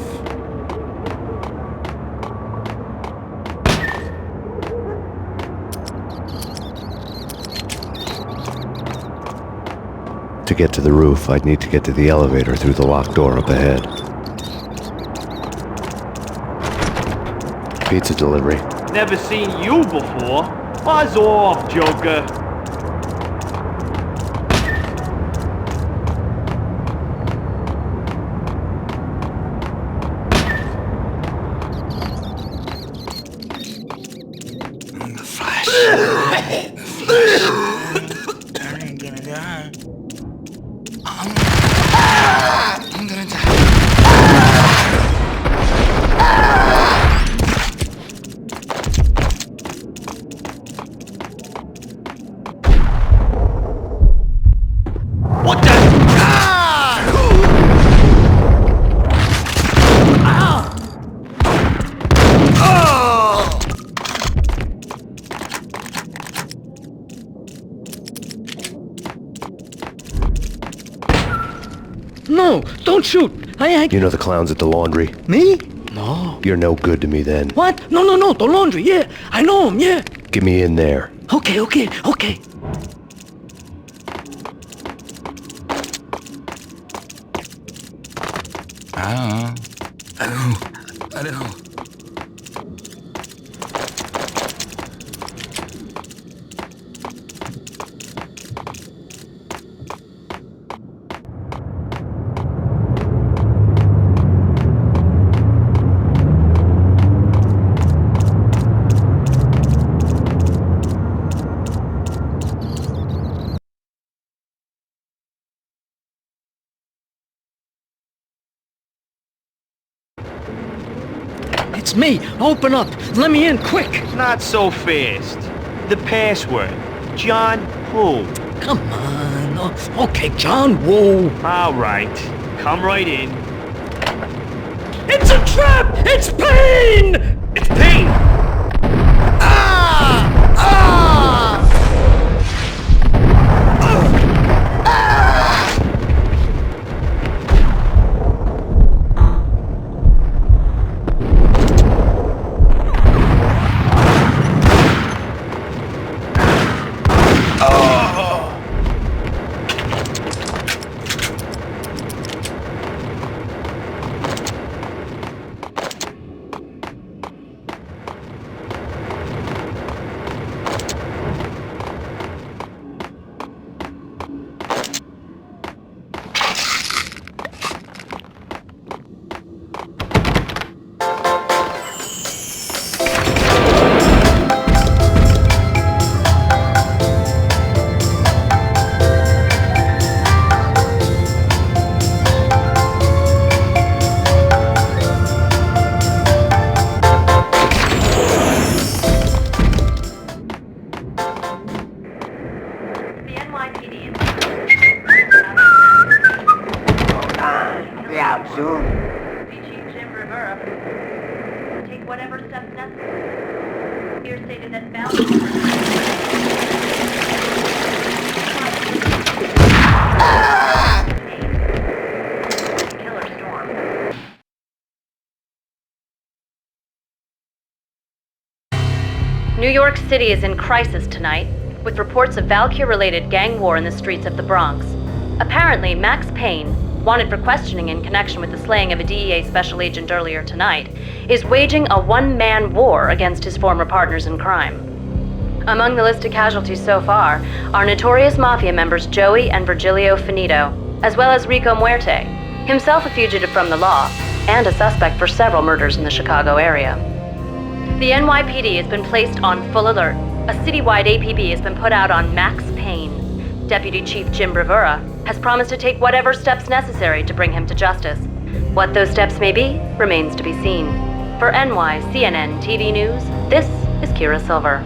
To get to the roof, I'd need to get to the elevator through the locked door up ahead. Pizza delivery. Never seen you before. Buzz off, Joker. No, don't shoot. You know the clowns at the laundry? Me? No. You're no good to me then. What? No, the laundry, yeah. I know him, yeah. Get me in there. Okay. I don't know. It's me. Open up. Let me in, quick. Not so fast. The password. John who? Come on. Oh, okay, John Woo. All right. Come right in. It's a trap! It's Payne! It's Payne! Take whatever steps necessary. Here stated that Val... New York City is in crisis tonight, with reports of Valkyr-related gang war in the streets of the Bronx. Apparently, Max Payne, wanted for questioning in connection with the slaying of a DEA special agent earlier tonight, is waging a one-man war against his former partners in crime. Among the list of casualties so far are notorious mafia members Joey and Virgilio Finito, as well as Rico Muerte, himself a fugitive from the law, and a suspect for several murders in the Chicago area. The NYPD has been placed on full alert. A citywide APB has been put out on Max Payne. Deputy Chief Jim Bravura has promised to take whatever steps necessary to bring him to justice. What those steps may be remains to be seen. For NYCNN TV News, this is Kira Silver.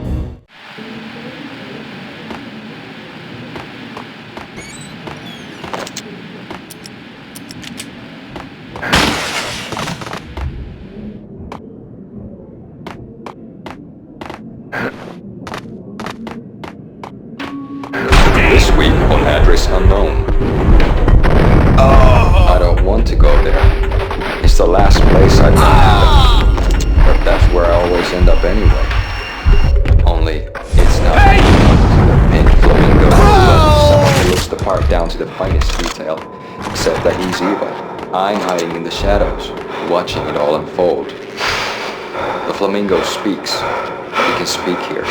This week on Address Unknown. I don't want to go there. It's the last place I'd want to end up. But that's where I always end up anyway. down to the finest detail, except that he's evil. I'm hiding in the shadows, watching it all unfold. The flamingo speaks. He can speak here.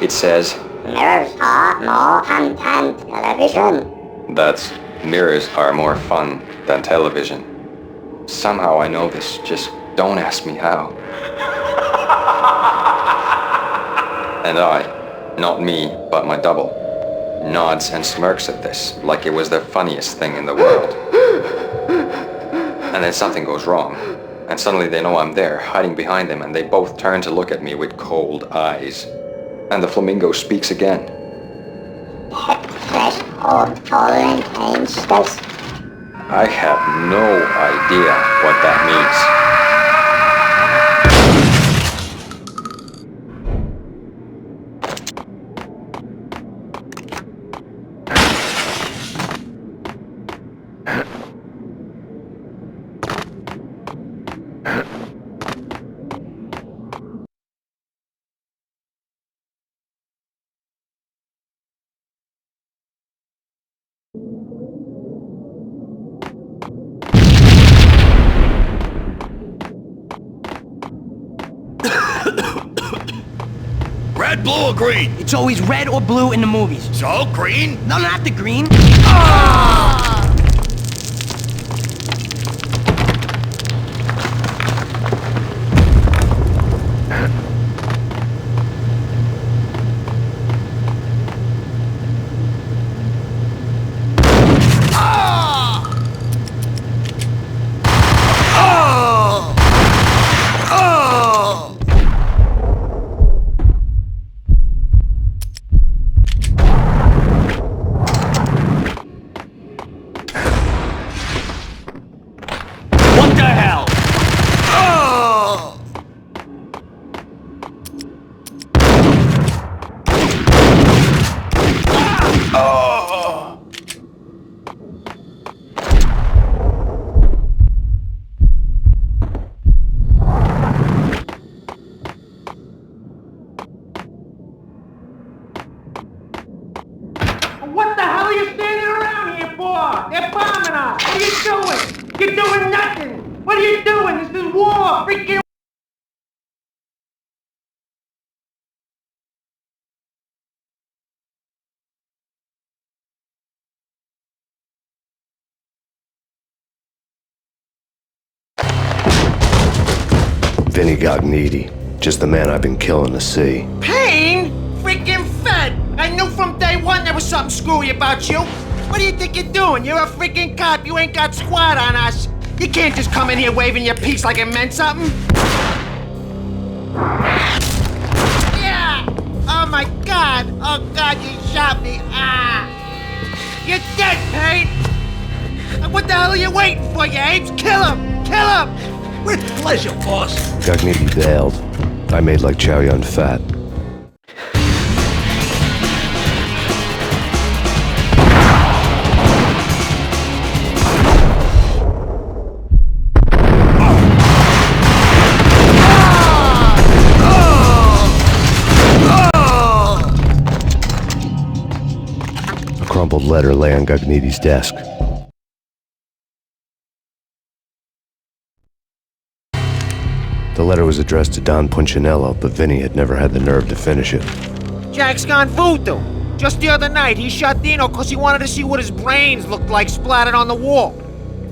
It says, Mirrors are more fun than television. that's mirrors are more fun than television. Somehow I know this, just don't ask me how. And I, not me, but my double, nods and smirks at this like it was the funniest thing in the world. And then something goes wrong, and suddenly they know I'm there, hiding behind them, and they both turn to look at me with cold eyes. And the flamingo speaks again. Threshold falling angels. I have no idea what that means. Red, blue, or green? It's always red or blue in the movies. So, green? No, not the green. What the hell? What the hell are you standing around here for? They're bombing us. What are you doing? You're doing nothing. What are you doing? This is war. Freaking. Vinny Gognitti, just the man I've been killing to see. Payne? Freaking Fed! I knew from day one there was something screwy about you. What do you think you're doing? You're a freaking cop. You ain't got squad on us. You can't just come in here waving your piece like it meant something. Yeah! Oh my God! Oh God, you shot me! Ah! You're dead, Payne! What the hell are you waiting for, you apes? Kill him! Kill him! With pleasure, boss. Gognitti bailed. I made like Chow Yun Fat. A crumpled letter lay on Gognitti's desk. The letter was addressed to Don Punchinello, but Vinny had never had the nerve to finish it. Jack's gone voodoo. Just the other night, he shot Dino because he wanted to see what his brains looked like splattered on the wall.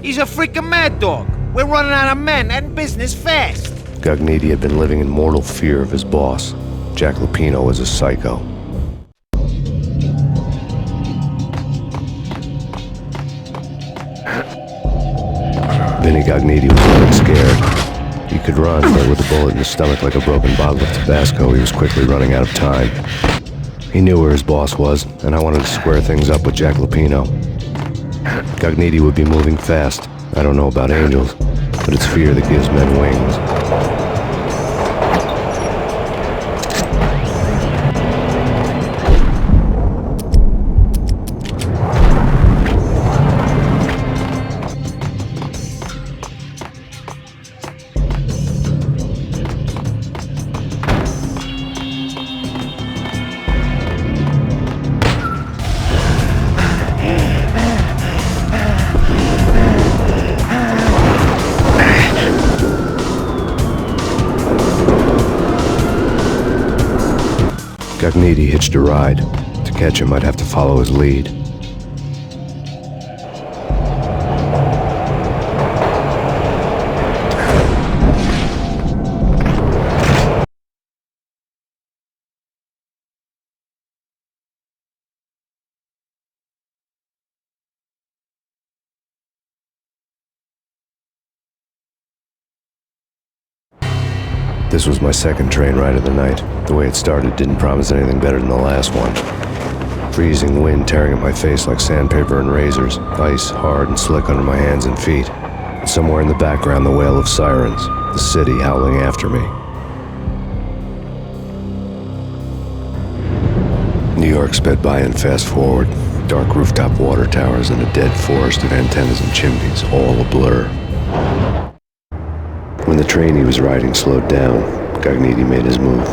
He's a freaking mad dog. We're running out of men and business fast. Gognitti had been living in mortal fear of his boss. Jack Lupino was a psycho. Vinny Gognitti was running scared. He could run, but with a bullet in his stomach like a broken bottle of Tabasco, he was quickly running out of time. He knew where his boss was, and I wanted to square things up with Jack Lupino. Gognitti would be moving fast. I don't know about angels, but it's fear that gives men wings. Gognitti hitched a ride. To catch him, I'd have to follow his lead. This was my second train ride of the night. The way it started didn't promise anything better than the last one. Freezing wind tearing at my face like sandpaper and razors, ice hard and slick under my hands and feet. And somewhere in the background, the wail of sirens, the city howling after me. New York sped by in fast forward. Dark rooftop water towers and a dead forest of antennas and chimneys, all a blur. When the train he was riding slowed down, Gognitti made his move.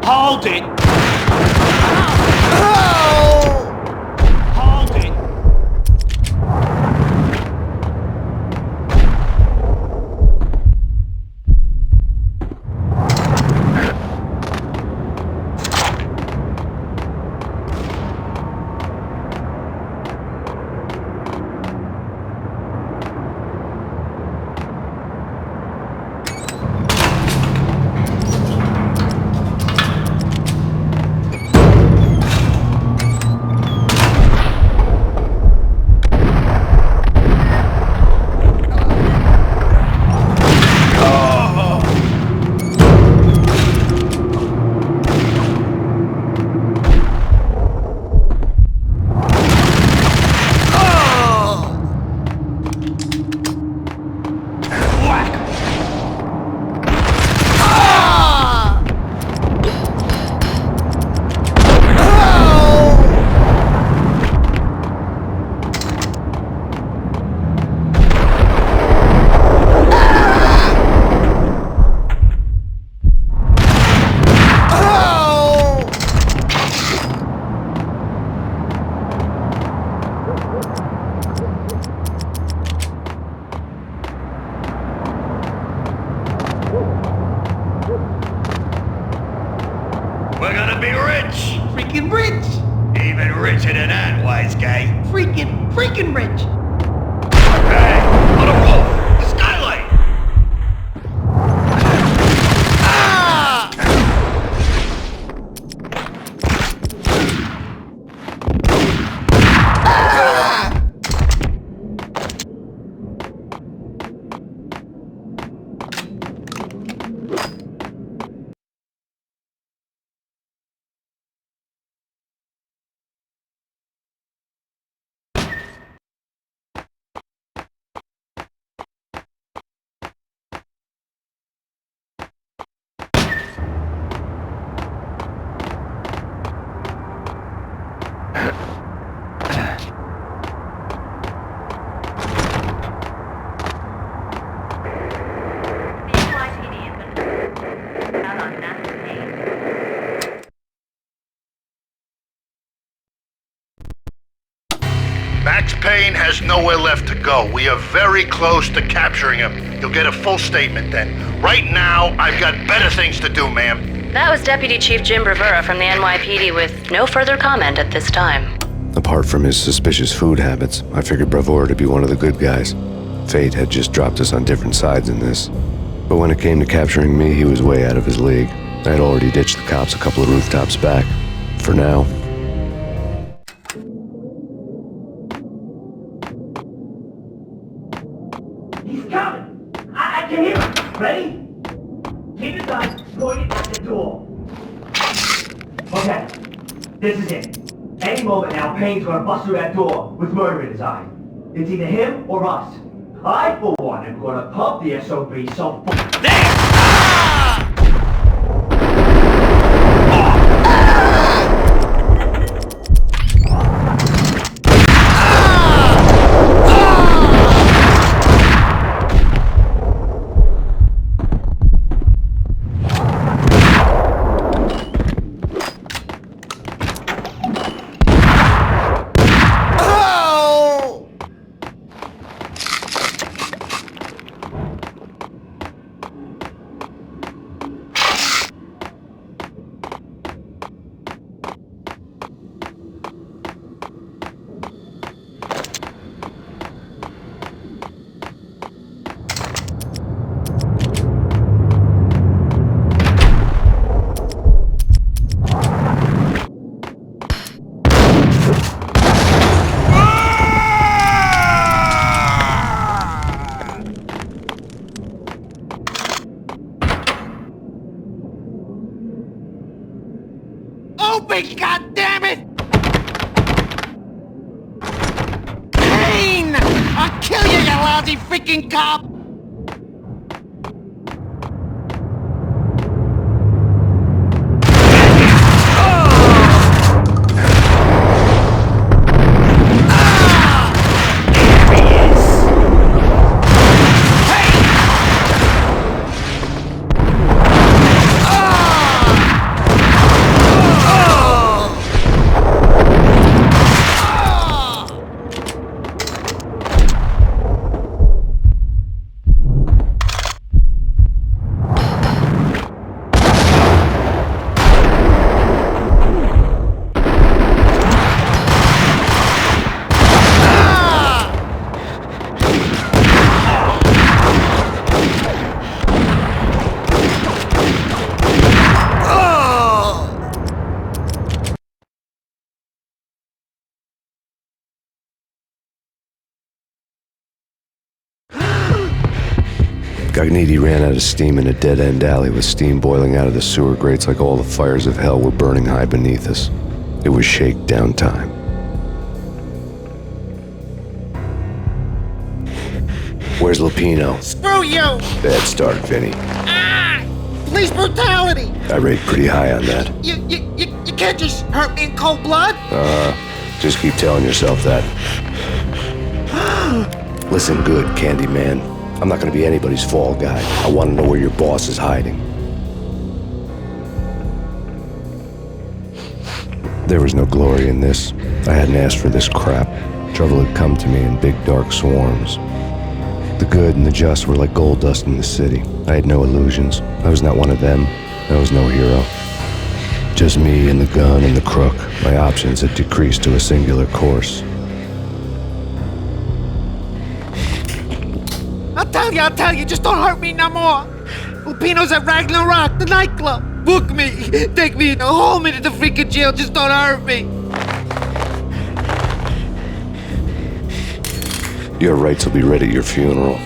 Hold it! Hold it! freaking rich. Hey, on the roof! The skylight! Max Payne has nowhere left to go. We are very close to capturing him. You'll get a full statement then. Right now, I've got better things to do, ma'am. That was Deputy Chief Jim Rivera from the NYPD with no further comment at this time. Apart from his suspicious food habits, I figured Bravura to be one of the good guys. Fate had just dropped us on different sides in this. But when it came to capturing me, he was way out of his league. I had already ditched the cops a couple of rooftops back. For now. He's coming! I can hear him! Ready? Keep your guns pointed at the door. Okay, this is it. Any moment now, Payne's gonna bust through that door with murder in his eye. It's either him or us. I, for one, am gonna pump the SOB so Open, goddammit! Payne! I'll kill you, you lousy freaking cop! Gagniti ran out of steam in a dead-end alley with steam boiling out of the sewer grates like all the fires of hell were burning high beneath us. It was shakedown time. Where's Lupino? Screw you! Bad start, Vinny. Police brutality! I rate pretty high on that. You can't just hurt me in cold blood? Just keep telling yourself that. Listen good, Candyman. I'm not gonna be anybody's fall guy. I want to know where your boss is hiding. There was no glory in this. I hadn't asked for this crap. Trouble had come to me in big dark swarms. The good and the just were like gold dust in the city. I had no illusions. I was not one of them. I was no hero. Just me and the gun and the crook. My options had decreased to a singular course. I'll tell you, just don't hurt me no more. Lupino's at Ragnarok, the nightclub. Book me, take me, hold me to the freaking jail, just don't hurt me. Your rights will be read at your funeral.